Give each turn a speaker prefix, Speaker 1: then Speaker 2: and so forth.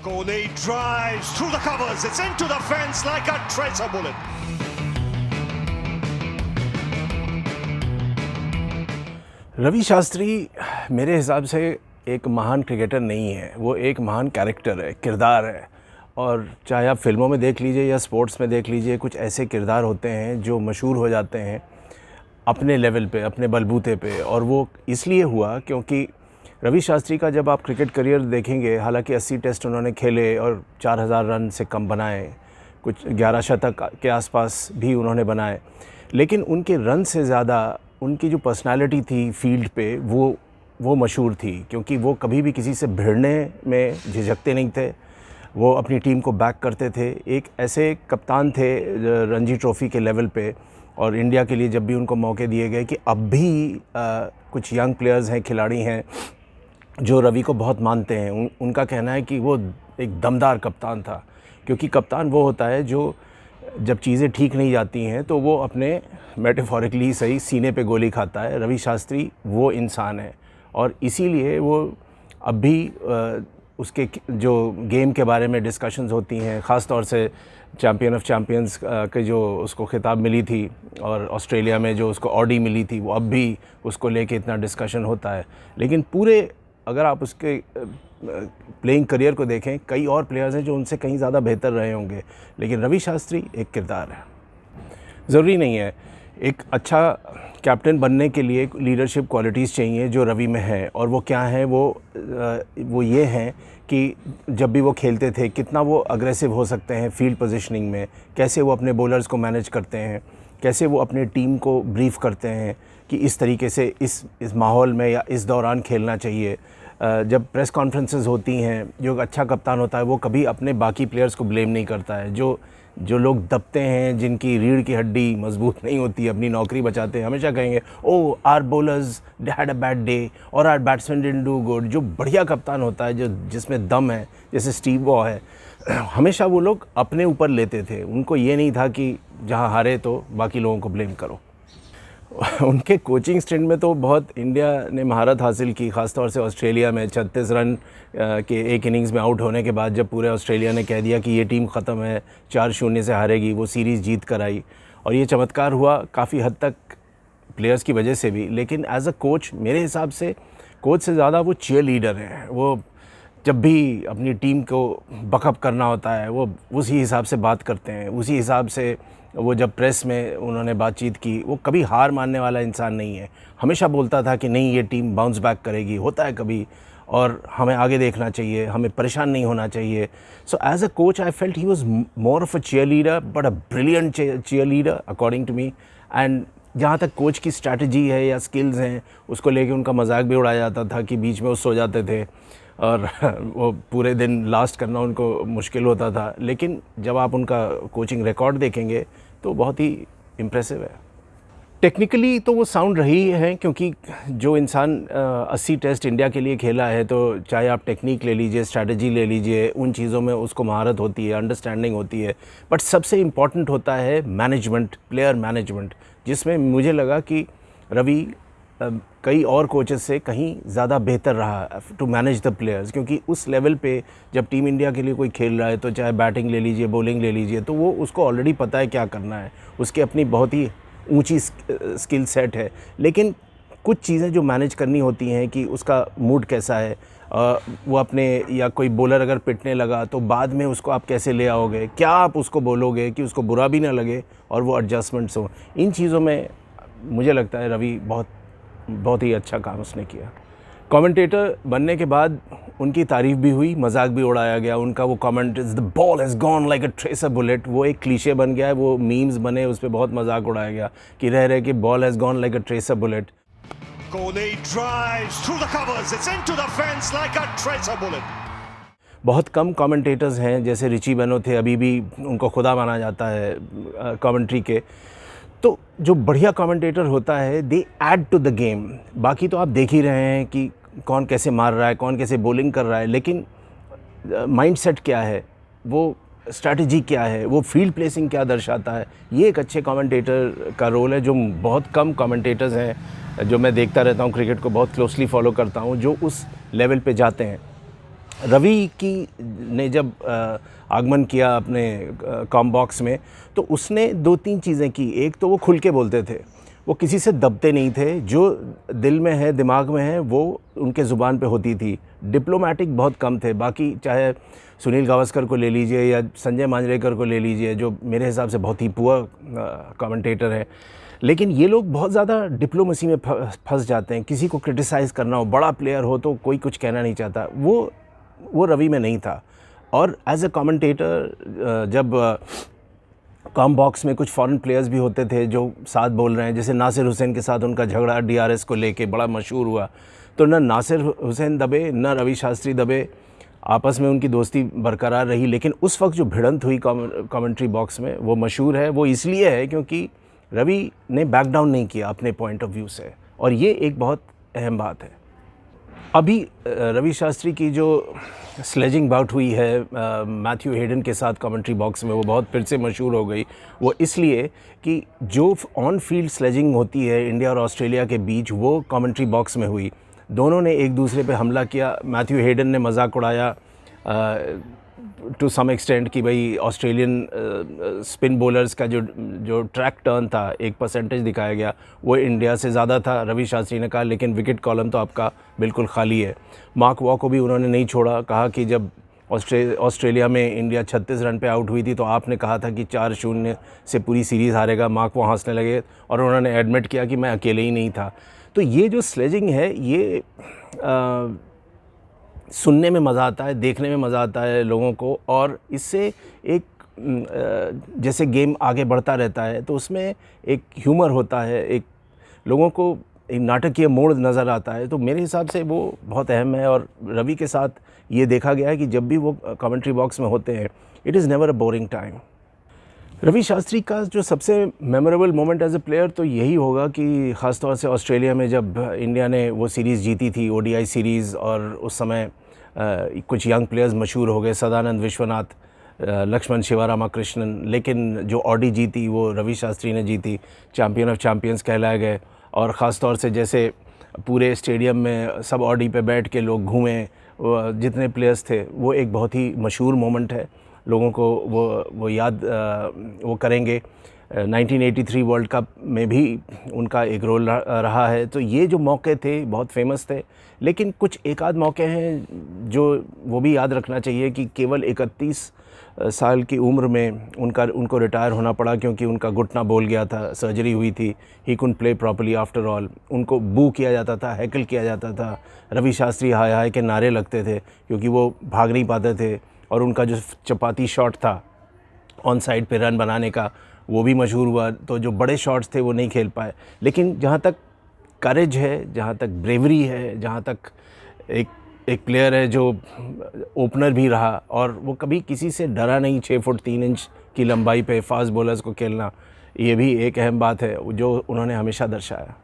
Speaker 1: Kohli drives through the covers. It's into the fence like a tracer bullet.
Speaker 2: Ravi Shastri मेरे हिसाब से एक महान क्रिकेटर नहीं है, वो एक महान कैरेक्टर है, किरदार है। और चाहे आप फिल्मों में देख लीजिए या स्पोर्ट्स में देख लीजिए, कुछ ऐसे किरदार होते हैं जो मशहूर हो जाते हैं अपने लेवल पे, अपने बलबूते पे। और वो इसलिए हुआ क्योंकि रवि शास्त्री का जब आप क्रिकेट करियर देखेंगे, हालांकि 80 टेस्ट उन्होंने खेले और 4000 रन से कम बनाए, कुछ 11 शतक के आसपास भी उन्होंने बनाए, लेकिन उनके रन से ज़्यादा उनकी जो पर्सनालिटी थी फील्ड पे वो मशहूर थी। क्योंकि वो कभी भी किसी से भिड़ने में झिझकते नहीं थे, वो अपनी टीम को बैक करते थे। एक ऐसे कप्तान थे रणजी ट्रॉफ़ी के लेवल पे, और इंडिया के लिए जब भी उनको मौके दिए गए कि अब भी कुछ यंग प्लेयर्स हैं, खिलाड़ी हैं जो रवि को बहुत मानते हैं। उनका कहना है कि वो एक दमदार कप्तान था। क्योंकि कप्तान वो होता है जो जब चीज़ें ठीक नहीं जाती हैं तो वो अपने मेटाफोरिकली सही सीने पे गोली खाता है। रवि शास्त्री वो इंसान है, और इसीलिए वो अब भी उसके जो गेम के बारे में डिस्कशंस होती हैं, ख़ास तौर से चैम्पियन ऑफ चैम्पियंस के जो उसको खिताब मिली थी और ऑस्ट्रेलिया में जो उसको ऑडी मिली थी, वो अब भी उसको लेके इतना डिस्कशन होता है। लेकिन पूरे अगर आप उसके प्लेइंग करियर को देखें, कई और प्लेयर्स हैं जो उनसे कहीं ज़्यादा बेहतर रहे होंगे, लेकिन रवि शास्त्री एक किरदार है। ज़रूरी नहीं है, एक अच्छा कैप्टन बनने के लिए लीडरशिप क्वालिटीज़ चाहिए जो रवि में है। और वो क्या है, वो ये हैं कि जब भी वो खेलते थे कितना वो अग्रेसिव हो सकते हैं फील्ड पोजीशनिंग में, कैसे वो अपने बॉलर्स को मैनेज करते हैं, कैसे वो अपने टीम को ब्रीफ करते हैं कि इस तरीके से इस माहौल में या इस दौरान खेलना चाहिए। जब प्रेस कॉन्फ्रेंसेस होती हैं, जो अच्छा कप्तान होता है वो कभी अपने बाकी प्लेयर्स को ब्लेम नहीं करता है। जो लोग दबते हैं, जिनकी रीढ़ की हड्डी मजबूत नहीं होती, अपनी नौकरी बचाते हैं, हमेशा कहेंगे our bowlers had a bad day और our batsman didn't do good. जो बढ़िया कप्तान होता है, जिसमें दम है, जैसे स्टीव वॉ है, हमेशा वो लोग अपने ऊपर लेते थे। उनको ये नहीं था कि जहाँ हारे तो बाकी लोगों को ब्लेम करो। उनके कोचिंग स्टिंट में तो बहुत इंडिया ने महारत हासिल की, ख़ासतौर से ऑस्ट्रेलिया में 36 रन के एक इनिंग्स में आउट होने के बाद जब पूरे ऑस्ट्रेलिया ने कह दिया कि ये टीम ख़त्म है, 4-0 से हारेगी, वो सीरीज़ जीत कर आई। और ये चमत्कार हुआ काफ़ी हद तक प्लेयर्स की वजह से भी। लेकिन एज अ कोच, मेरे हिसाब से कोच से ज़्यादा वो चीयर लीडर हैं। वो जब भी अपनी टीम को बकअप करना होता है, वो उसी हिसाब से बात करते हैं, उसी हिसाब से वो जब प्रेस में उन्होंने बातचीत की, वो कभी हार मानने वाला इंसान नहीं है। हमेशा बोलता था कि नहीं, ये टीम बाउंस बैक करेगी, होता है कभी, और हमें आगे देखना चाहिए, हमें परेशान नहीं होना चाहिए। So as a coach I felt he was more of a cheerleader, but a brilliant cheerleader according to me. And जहाँ तक कोच की स्ट्रैटेजी है या स्किल्स हैं, उसको लेके उनका मजाक भी उड़ाया जाता था कि बीच में वो सो जाते थे और वो पूरे दिन लास्ट करना उनको मुश्किल होता था। लेकिन जब आप उनका कोचिंग रिकॉर्ड देखेंगे तो बहुत ही इम्प्रेसिव है। टेक्निकली तो वो साउंड रही है, क्योंकि जो इंसान 80 टेस्ट इंडिया के लिए खेला है, तो चाहे आप टेक्निक ले लीजिए, स्ट्रैटेजी ले लीजिए, उन चीज़ों में उसको महारत होती है, अंडरस्टैंडिंग होती है। बट सबसे इम्पॉर्टेंट होता है मैनेजमेंट, प्लेयर मैनेजमेंट, जिसमें मुझे लगा कि रवि कई और कोचेस से कहीं ज़्यादा बेहतर रहा टू मैनेज द प्लेयर्स। क्योंकि उस लेवल पे जब टीम इंडिया के लिए कोई खेल रहा है, तो चाहे बैटिंग ले लीजिए, बॉलिंग ले लीजिए, तो वो उसको ऑलरेडी पता है क्या करना है, उसकी अपनी बहुत ही ऊंची स्किल सेट है। लेकिन कुछ चीज़ें जो मैनेज करनी होती हैं कि उसका मूड कैसा है, वो अपने, या कोई बॉलर अगर पिटने लगा तो बाद में उसको आप कैसे ले आओगे, क्या आप उसको बोलोगे कि उसको बुरा भी ना लगे और वो एडजस्टमेंट्स हो। इन चीज़ों में मुझे लगता है रवि बहुत ही अच्छा काम उसने किया। कमेंटेटर बनने के बाद उनकी तारीफ़ भी हुई, मजाक भी उड़ाया गया। उनका वो comment is the ball has gone like a tracer bullet, वो एक क्लीशे बन गया है, वो मीम्स बने, उस पर बहुत मजाक उड़ाया गया कि रह कि ball has gone like a tracer bullet.
Speaker 1: Kohli drives through the covers. It's into the fence like a tracer bullet.
Speaker 2: बहुत कम कमेंटेटर्स हैं, जैसे रिची बेनो थे, अभी भी उनको खुदा माना जाता है कमेंट्री के। तो जो बढ़िया कमेंटेटर होता है, they add to the game. बाकी तो आप देख ही रहे हैं कि कौन कैसे मार रहा है, कौन कैसे बॉलिंग कर रहा है, लेकिन माइंडसेट क्या है, वो स्ट्रैटेजी क्या है, वो फील्ड प्लेसिंग क्या दर्शाता है, ये एक अच्छे कमेंटेटर का रोल है। जो बहुत कम कमेंटेटर्स हैं, जो मैं देखता रहता हूँ, क्रिकेट को बहुत क्लोजली फॉलो करता हूँ, जो उस लेवल पे जाते हैं। रवि की ने जब आगमन किया अपने कॉम बॉक्स में, तो उसने 2-3 चीज़ें की। एक तो वो खुल के बोलते थे, वो किसी से दबते नहीं थे, जो दिल में है, दिमाग में है, वो उनके ज़ुबान पे होती थी। डिप्लोमैटिक बहुत कम थे। बाकी चाहे सुनील गावस्कर को ले लीजिए या संजय मांजरेकर को ले लीजिए, जो मेरे हिसाब से बहुत ही पुअर कमेंटेटर है, लेकिन ये लोग बहुत ज़्यादा डिप्लोमेसी में फंस जाते हैं। किसी को क्रिटिसाइज़ करना हो, बड़ा प्लेयर हो तो कोई कुछ कहना नहीं चाहता, वो रवि में नहीं था। और एज ए कमेंटेटर जब कॉम बॉक्स में कुछ फॉरेन प्लेयर्स भी होते थे जो साथ बोल रहे हैं, जैसे नासिर हुसैन के साथ उनका झगड़ा डीआरएस को लेके बड़ा मशहूर हुआ, तो न नासिर हुसैन दबे न रवि शास्त्री दबे, आपस में उनकी दोस्ती बरकरार रही। लेकिन उस वक्त जो भिड़ंत हुई कमेंट्री बॉक्स में, वो मशहूर है। वो इसलिए है क्योंकि रवि ने बैक डाउन नहीं किया अपने पॉइंट ऑफ व्यू से, और ये एक बहुत अहम बात है। अभी रवि शास्त्री की जो स्लेजिंग बाउट हुई है मैथ्यू हेडन के साथ कमेंट्री बॉक्स में, वो बहुत फिर से मशहूर हो गई। वो इसलिए कि जो ऑन फील्ड स्लेजिंग होती है इंडिया और ऑस्ट्रेलिया के बीच, वो कमेंट्री बॉक्स में हुई। दोनों ने एक दूसरे पे हमला किया। मैथ्यू हेडन ने मजाक उड़ाया टू सम एक्सटेंट कि भाई ऑस्ट्रेलियन स्पिन बॉलर्स का जो ट्रैक टर्न था, एक परसेंटेज दिखाया गया, वो इंडिया से ज़्यादा था। रवि शास्त्री ने कहा लेकिन विकेट कॉलम तो आपका बिल्कुल खाली है। मार्क वॉ को भी उन्होंने नहीं छोड़ा, कहा कि जब ऑस्ट्रेलिया में इंडिया 36 रन पे आउट हुई थी तो आपने कहा था कि 4-0 से पूरी सीरीज़ हारेगा। मार्क वॉ हंसने लगे और उन्होंने एडमिट किया कि मैं अकेले ही नहीं था। तो ये जो स्लेजिंग है, ये सुनने में मज़ा आता है, देखने में मज़ा आता है लोगों को, और इससे एक जैसे गेम आगे बढ़ता रहता है तो उसमें एक ह्यूमर होता है, एक लोगों को एक नाटकीय मोड़ नज़र आता है। तो मेरे हिसाब से वो बहुत अहम है। और रवि के साथ ये देखा गया है कि जब भी वो कमेंट्री बॉक्स में होते हैं, it is never a boring time. Ravi Shastri का जो सबसे memorable moment as a player तो यही होगा कि ख़ास तौर से ऑस्ट्रेलिया में जब इंडिया ने वो सीरीज़ जीती थी, ओडीआई सीरीज़, और उस समय कुछ यंग प्लेयर्स मशहूर हो गए, सदानंद विश्वनाथ, लक्ष्मण शिवारामाकृष्णन, लेकिन जो ऑडी जीती वो रवि शास्त्री ने जीती, चैम्पियन ऑफ चैम्पियंस कहलाए गए। और ख़ास तौर से जैसे पूरे स्टेडियम में सब ऑडी पे बैठ के लोग घूमे, जितने प्लेयर्स थे, वो एक बहुत ही मशहूर मोमेंट है। लोगों को वो याद वो करेंगे। 1983 वर्ल्ड कप में भी उनका एक रोल रहा है। तो ये जो मौके थे बहुत फेमस थे, लेकिन कुछ एक आध मौके हैं जो वो भी याद रखना चाहिए कि केवल 31 साल की उम्र में उनको रिटायर होना पड़ा क्योंकि उनका घुटना बोल गया था, सर्जरी हुई थी। He couldn't play properly after all. उनको बू किया जाता था, हैकल किया जाता था। रवि शास्त्री हाय हाय के नारे लगते थे क्योंकि वो भाग नहीं पाते थे, और उनका जो चपाती शॉट था ऑन साइड पे रन बनाने का, वो भी मशहूर हुआ। तो जो बड़े शॉट्स थे वो नहीं खेल पाए। लेकिन जहाँ तक करेज है, जहाँ तक ब्रेवरी है, जहाँ तक एक प्लेयर है जो ओपनर भी रहा और वो कभी किसी से डरा नहीं, 6 फुट 3 इंच की लंबाई पे फास्ट बॉलर्स को खेलना, ये भी एक अहम बात है जो उन्होंने हमेशा दर्शाया।